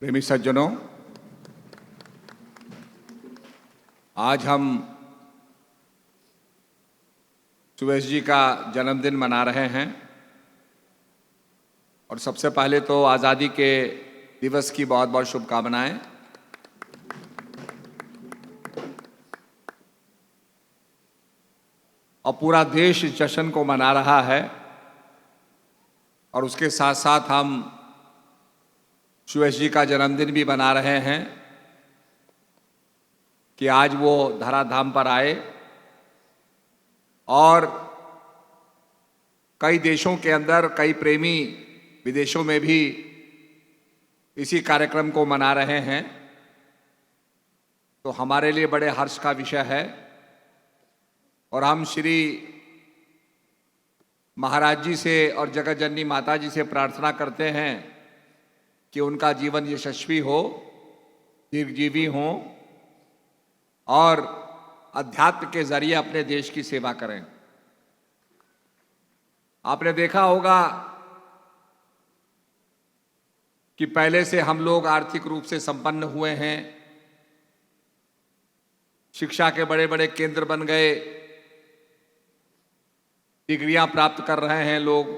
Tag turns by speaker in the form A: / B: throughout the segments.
A: प्रेमी सज्जनों, आज हम सुरेश जी का जन्मदिन मना रहे हैं और सबसे पहले तो आज़ादी के दिवस की बहुत बहुत शुभकामनाएं। और पूरा देश इस जश्न को मना रहा है और उसके साथ साथ हम सुरेश जी का जन्मदिन भी मना रहे हैं कि आज वो धराधाम पर आए और कई देशों के अंदर कई प्रेमी विदेशों में भी इसी कार्यक्रम को मना रहे हैं। तो हमारे लिए बड़े हर्ष का विषय है और हम श्री महाराज जी से और जगत जननी माता जी से प्रार्थना करते हैं कि उनका जीवन यशस्वी हो, दीर्घजीवी हों और अध्यात्म के जरिए अपने देश की सेवा करें। आपने देखा होगा कि पहले से हम लोग आर्थिक रूप से संपन्न हुए हैं, शिक्षा के बड़े बड़े केंद्र बन गए, डिग्रियां प्राप्त कर रहे हैं लोग।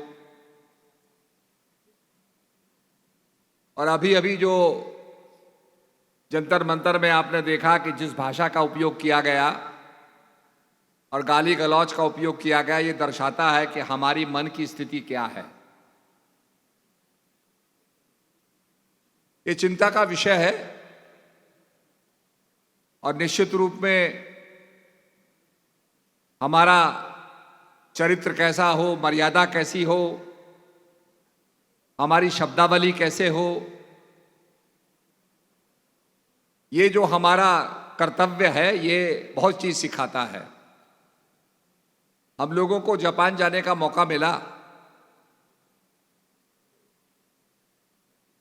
A: और अभी अभी जो जंतर मंतर में आपने देखा कि जिस भाषा का उपयोग किया गया और गाली गलौज का उपयोग किया गया, ये दर्शाता है कि हमारी मन की स्थिति क्या है। ये चिंता का विषय है और निश्चित रूप में हमारा चरित्र कैसा हो, मर्यादा कैसी हो, हमारी शब्दावली कैसे हो, ये जो हमारा कर्तव्य है ये बहुत चीज सिखाता है। हम लोगों को जापान जाने का मौका मिला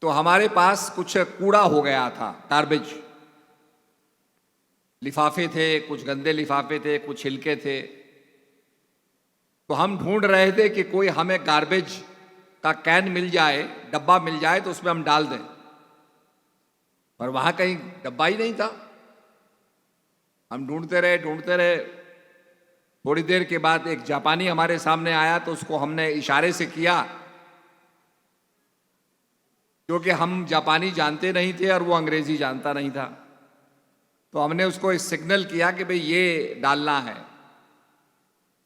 A: तो हमारे पास कुछ कूड़ा हो गया था, गार्बेज, लिफाफे थे, कुछ गंदे लिफाफे थे, कुछ छिलके थे। तो हम ढूंढ रहे थे कि कोई हमें गार्बेज का कैन मिल जाए, डब्बा मिल जाए तो उसमें हम डाल दें, पर वहां कहीं डब्बा ही नहीं था। हम ढूंढते रहे। थोड़ी देर के बाद एक जापानी हमारे सामने आया तो उसको हमने इशारे से किया, क्योंकि हम जापानी जानते नहीं थे और वो अंग्रेजी जानता नहीं था। तो हमने उसको एक सिग्नल किया कि भाई ये डालना है।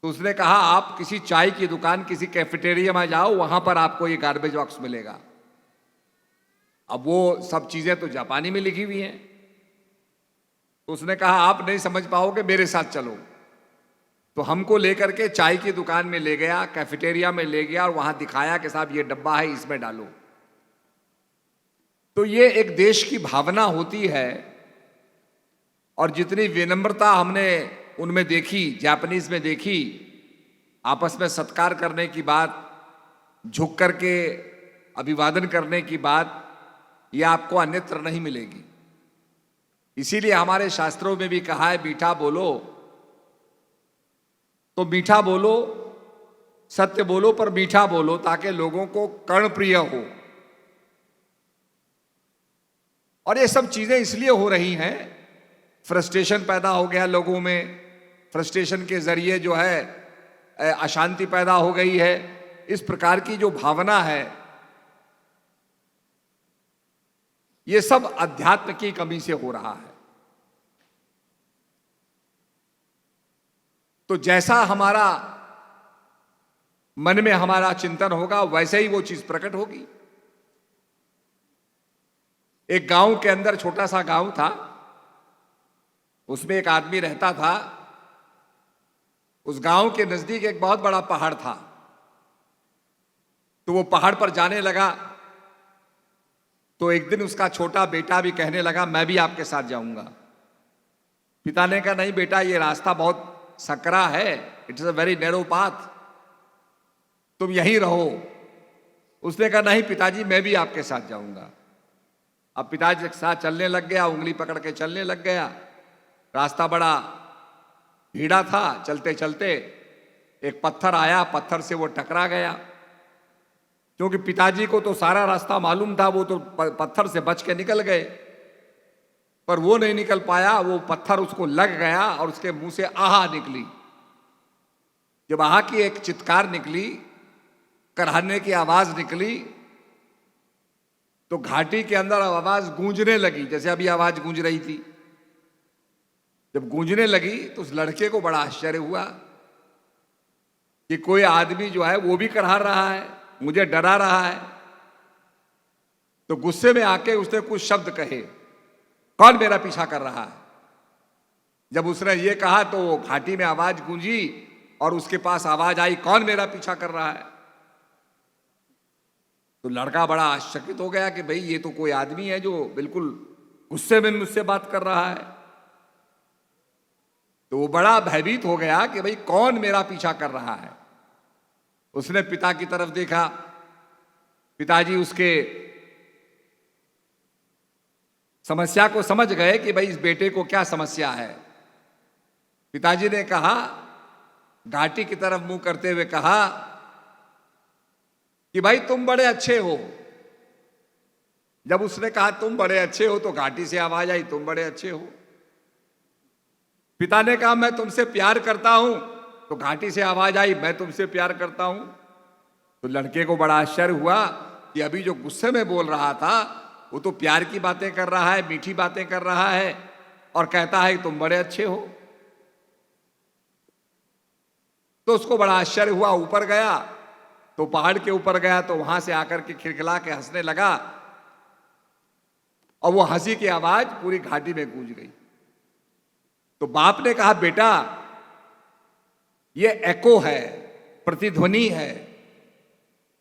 A: तो उसने कहा आप किसी चाय की दुकान, किसी कैफेटेरिया में जाओ, वहां पर आपको ये गार्बेज बॉक्स मिलेगा। अब वो सब चीजें तो जापानी में लिखी हुई हैं। तो उसने कहा आप नहीं समझ पाओगे, मेरे साथ चलो। तो हमको लेकर के चाय की दुकान में ले गया, कैफेटेरिया में ले गया और वहां दिखाया कि साहब ये डब्बा है, इसमें डालो। तो ये एक देश की भावना होती है और जितनी विनम्रता हमने उनमें देखी, जापानीज में देखी, आपस में सत्कार करने की बात, झुक करके अभिवादन करने की बात, यह आपको अन्यत्र नहीं मिलेगी। इसीलिए हमारे शास्त्रों में भी कहा है मीठा बोलो, तो मीठा बोलो, सत्य बोलो, पर मीठा बोलो ताकि लोगों को कर्णप्रिय हो। और ये सब चीजें इसलिए हो रही हैं, फ्रस्ट्रेशन पैदा हो गया लोगों में, फ्रस्ट्रेशन के जरिए जो है अशांति पैदा हो गई है। इस प्रकार की जो भावना है, ये सब अध्यात्म की कमी से हो रहा है। तो जैसा हमारा मन में हमारा चिंतन होगा वैसे ही वो चीज प्रकट होगी। एक गांव के अंदर, छोटा सा गांव था, उसमें एक आदमी रहता था। उस गांव के नजदीक एक बहुत बड़ा पहाड़ था। तो वो पहाड़ पर जाने लगा तो एक दिन उसका छोटा बेटा भी कहने लगा मैं भी आपके साथ जाऊंगा। पिता ने कहा नहीं बेटा, ये रास्ता बहुत सकरा है, it is a very narrow path, तुम यहीं रहो। उसने कहा नहीं पिताजी, मैं भी आपके साथ जाऊंगा। अब पिताजी के साथ चलने लग गया, उंगली पकड़ के चलने लग गया। रास्ता बड़ा भीड़ा था। चलते चलते एक पत्थर आया, पत्थर से वो टकरा गया। क्योंकि पिताजी को तो सारा रास्ता मालूम था, वो तो पत्थर से बच के निकल गए, पर वो नहीं निकल पाया। वो पत्थर उसको लग गया और उसके मुंह से आहा निकली। जब आहा की एक चित्कार निकली, कराहने की आवाज निकली, तो घाटी के अंदर आवाज गूंजने लगी, जैसे अभी आवाज गूंज रही थी। जब गूंजने लगी तो उस लड़के को बड़ा आश्चर्य हुआ कि कोई आदमी जो है वो भी कराह रहा है, मुझे डरा रहा है। तो गुस्से में आके उसने कुछ शब्द कहे, कौन मेरा पीछा कर रहा है। जब उसने ये कहा तो वो घाटी में आवाज गूंजी और उसके पास आवाज आई, कौन मेरा पीछा कर रहा है। तो लड़का बड़ा आश्चर्यचकित हो गया कि भाई ये तो कोई आदमी है जो बिल्कुल गुस्से में मुझसे बात कर रहा है। तो वो बड़ा भयभीत हो गया कि भाई कौन मेरा पीछा कर रहा है। उसने पिता की तरफ देखा, पिताजी उसके समस्या को समझ गए कि भाई इस बेटे को क्या समस्या है। पिताजी ने कहा, घाटी की तरफ मुंह करते हुए कहा कि भाई तुम बड़े अच्छे हो। जब उसने कहा तुम बड़े अच्छे हो तो घाटी से आवाज आई, तुम बड़े अच्छे हो। पिता ने कहा मैं तुमसे प्यार करता हूं, तो घाटी से आवाज आई, मैं तुमसे प्यार करता हूं। तो लड़के को बड़ा आश्चर्य हुआ कि अभी जो गुस्से में बोल रहा था वो तो प्यार की बातें कर रहा है, मीठी बातें कर रहा है और कहता है कि तुम बड़े अच्छे हो। तो उसको बड़ा आश्चर्य हुआ। ऊपर गया तो पहाड़ के ऊपर गया तो वहां से आकर के खिलखिला के हंसने लगा और वो हंसी की आवाज पूरी घाटी में गूंज गई। तो बाप ने कहा, बेटा ये एको है, प्रतिध्वनि है।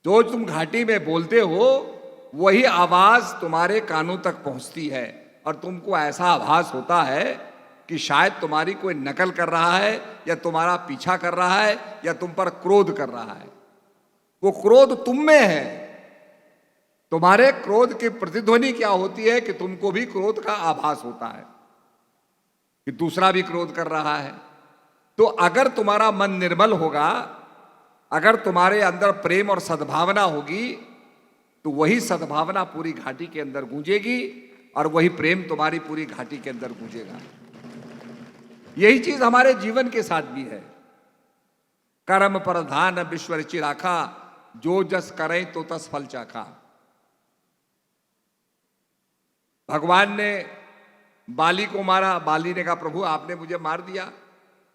A: जो तुम घाटी में बोलते हो वही आवाज तुम्हारे कानों तक पहुंचती है और तुमको ऐसा आभास होता है कि शायद तुम्हारी कोई नकल कर रहा है या तुम्हारा पीछा कर रहा है या तुम पर क्रोध कर रहा है। वो क्रोध तुम में है। तुम्हारे क्रोध की प्रतिध्वनि क्या होती है कि तुमको भी क्रोध का आभास होता है कि दूसरा भी क्रोध कर रहा है। तो अगर तुम्हारा मन निर्मल होगा, अगर तुम्हारे अंदर प्रेम और सद्भावना होगी, तो वही सद्भावना पूरी घाटी के अंदर गूंजेगी और वही प्रेम तुम्हारी पूरी घाटी के अंदर गूंजेगा। यही चीज हमारे जीवन के साथ भी है। कर्म प्रधान विश्व ऋचि राखा, जो जस करें तो तस फल चाखा। भगवान ने बाली को मारा। बाली ने कहा, प्रभु आपने मुझे मार दिया।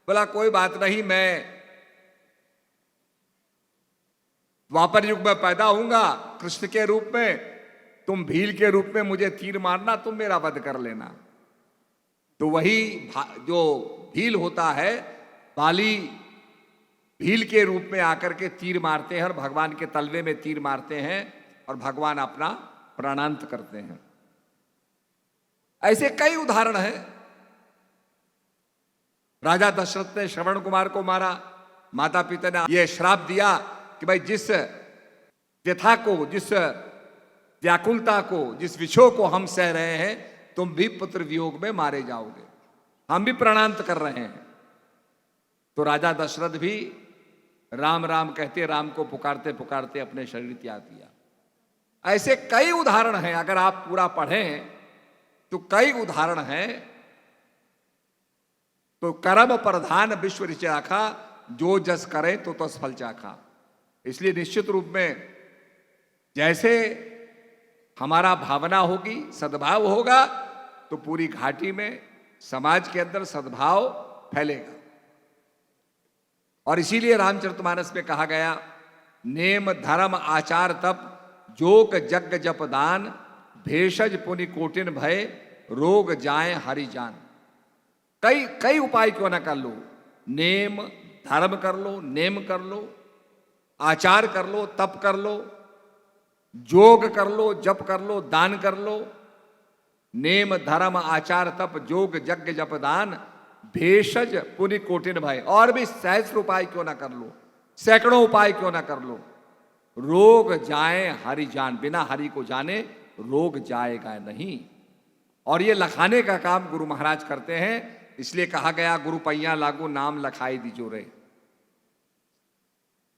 A: बोला कोई बात नहीं, मैं द्वापर युग में पैदा होऊंगा कृष्ण के रूप में, तुम भील के रूप में मुझे तीर मारना, तुम मेरा वध कर लेना। तो वही जो भील होता है, बाली भील के रूप में आकर के तीर मारते हैं और भगवान के तलवे में तीर मारते हैं और भगवान अपना प्राणांत करते हैं। ऐसे कई उदाहरण हैं। राजा दशरथ ने श्रवण कुमार को मारा। माता पिता ने यह श्राप दिया कि भाई जिस व्यथा को, जिस व्याकुलता को, जिस विछोह को हम सह रहे हैं, तुम भी पुत्र वियोग में मारे जाओगे। हम भी प्राणांत कर रहे हैं। तो राजा दशरथ भी राम राम कहते, राम को पुकारते पुकारते अपने शरीर त्याग दिया। ऐसे कई उदाहरण हैं। अगर आप पूरा पढ़ें तो कई उदाहरण हैं। तो कर्म प्रधान विश्व ऋचि राखा, जो जस करे तो तस फल चाखा। इसलिए निश्चित रूप में जैसे हमारा भावना होगी, सद्भाव होगा, तो पूरी घाटी में, समाज के अंदर सद्भाव फैलेगा। और इसीलिए रामचरितमानस में कहा गया, नेम धर्म आचार तप जोग जग जप दान, भेषज पुनि कोटिन भय रोग जाए हरि जान। कई कई उपाय क्यों ना कर लो, नेम धर्म कर लो, नेम कर लो, आचार कर लो, तप कर लो, जोग कर लो, जप कर लो, दान कर लो। नेम धर्म आचार तप जोग यज्ञ जप दान, भेषज पुनि कोटिन भय। और भी सहस्र उपाय क्यों ना कर लो, सैकड़ों उपाय क्यों ना कर लो, रोग जाए हरि जान। बिना हरि को जाने रोग जाएगा नहीं। और ये लखाने का काम गुरु महाराज करते हैं। इसलिए कहा गया, गुरु पैया लागू नाम लखाई दीजो रे।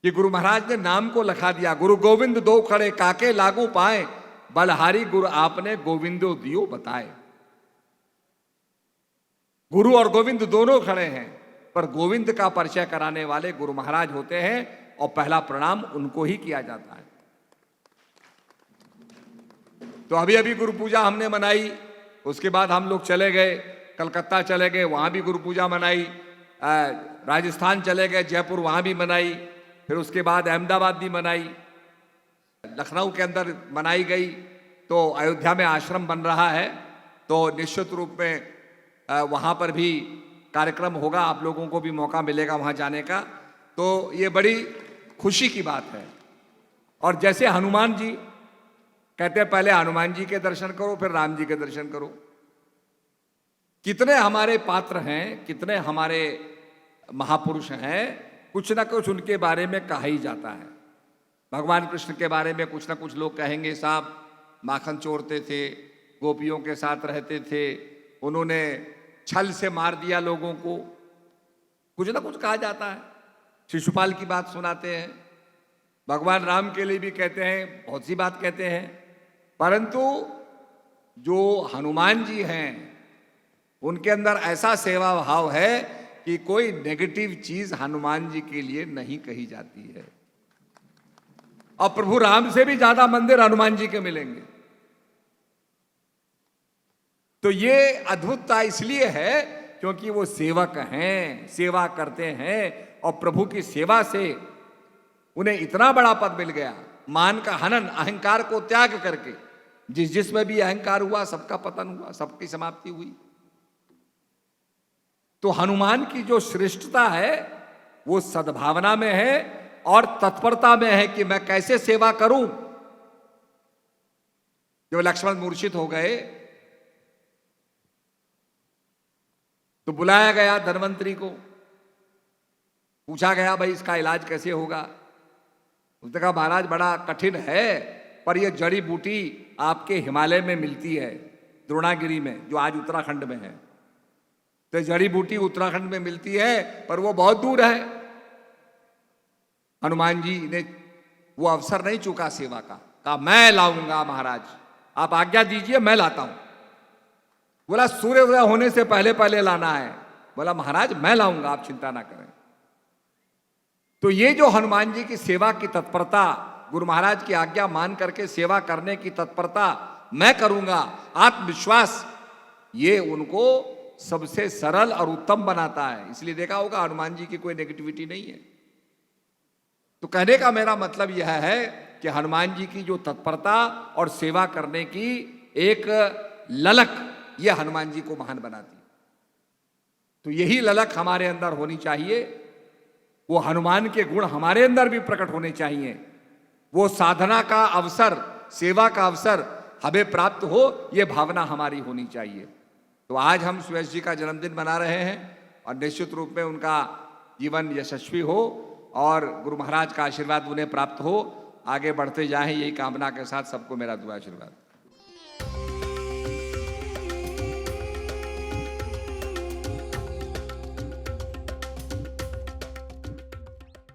A: कि गुरु महाराज ने नाम को लिखा दिया, गुरु गोविंद दो खड़े काके लागू पाए, बलहारी गुरु आपने गोविंदो दियो बताए। गुरु और गोविंद दोनों खड़े हैं, पर गोविंद का परिचय कराने वाले गुरु महाराज होते हैं और पहला प्रणाम उनको ही किया जाता है। तो अभी अभी गुरु पूजा हमने मनाई, उसके बाद हम लोग चले गए कलकत्ता, चले गए, वहां भी गुरु पूजा मनाई, राजस्थान चले गए, जयपुर, वहां भी मनाई, फिर उसके बाद अहमदाबाद भी मनाई, लखनऊ के अंदर मनाई गई। तो अयोध्या में आश्रम बन रहा है, तो निश्चित रूप में वहाँ पर भी कार्यक्रम होगा, आप लोगों को भी मौका मिलेगा वहाँ जाने का। तो ये बड़ी खुशी की बात है। और जैसे हनुमान जी कहते हैं पहले हनुमान जी के दर्शन करो फिर राम जी के दर्शन करो, कितने हमारे पात्र हैं, कितने हमारे महापुरुष हैं, कुछ ना कुछ उनके बारे में कहा ही जाता है। भगवान कृष्ण के बारे में कुछ ना कुछ लोग कहेंगे, साहब माखन चोरते थे, गोपियों के साथ रहते थे, उन्होंने छल से मार दिया लोगों को, कुछ ना कुछ कहा जाता है। शिशुपाल की बात सुनाते हैं, भगवान राम के लिए भी कहते हैं, बहुत सी बात कहते हैं। परंतु जो हनुमान जी हैं उनके अंदर ऐसा सेवा भाव है कि कोई नेगेटिव चीज हनुमान जी के लिए नहीं कही जाती है। और प्रभु राम से भी ज्यादा मंदिर हनुमान जी के मिलेंगे। तो ये अद्भुतता इसलिए है क्योंकि वो सेवक हैं, सेवा करते हैं, और प्रभु की सेवा से उन्हें इतना बड़ा पद मिल गया। मान का हनन, अहंकार को त्याग करके, जिसमें भी अहंकार हुआ सबका पतन हुआ, सबकी समाप्ति हुई। तो हनुमान की जो श्रेष्ठता है वो सद्भावना में है और तत्परता में है कि मैं कैसे सेवा करूं। जब लक्ष्मण मूर्छित हो गए तो बुलाया गया धन्वंतरी को, पूछा गया भाई इसका इलाज कैसे होगा। उसने कहा महाराज बड़ा कठिन है, पर यह जड़ी बूटी आपके हिमालय में मिलती है, द्रोणागिरी में, जो आज उत्तराखंड में है। तो जड़ी बूटी उत्तराखंड में मिलती है, पर वो बहुत दूर है। हनुमान जी ने वो अवसर नहीं चूका सेवा का, कहा मैं लाऊंगा महाराज, आप आज्ञा दीजिए मैं लाता हूं। बोला सूर्योदय होने से पहले पहले लाना है। बोला महाराज मैं लाऊंगा, आप चिंता ना करें। तो ये जो हनुमान जी की सेवा की तत्परता, गुरु महाराज की आज्ञा मान करके सेवा करने की तत्परता, मैं करूंगा, आत्मविश्वास, ये उनको सबसे सरल और उत्तम बनाता है। इसलिए देखा होगा हनुमान जी की कोई नेगेटिविटी नहीं है। तो कहने का मेरा मतलब यह है कि हनुमान जी की जो तत्परता और सेवा करने की एक ललक, यह हनुमान जी को महान बनाती। तो यही ललक हमारे अंदर होनी चाहिए, वो हनुमान के गुण हमारे अंदर भी प्रकट होने चाहिए। वो साधना का अवसर, सेवा का अवसर हमें प्राप्त हो, ये भावना हमारी होनी चाहिए। तो आज हम सुयश जी का जन्मदिन मना रहे हैं और निश्चित रूप में उनका जीवन यशस्वी हो और गुरु महाराज का आशीर्वाद उन्हें प्राप्त हो, आगे बढ़ते जाएं, यही कामना के साथ सबको मेरा दुआ आशीर्वाद।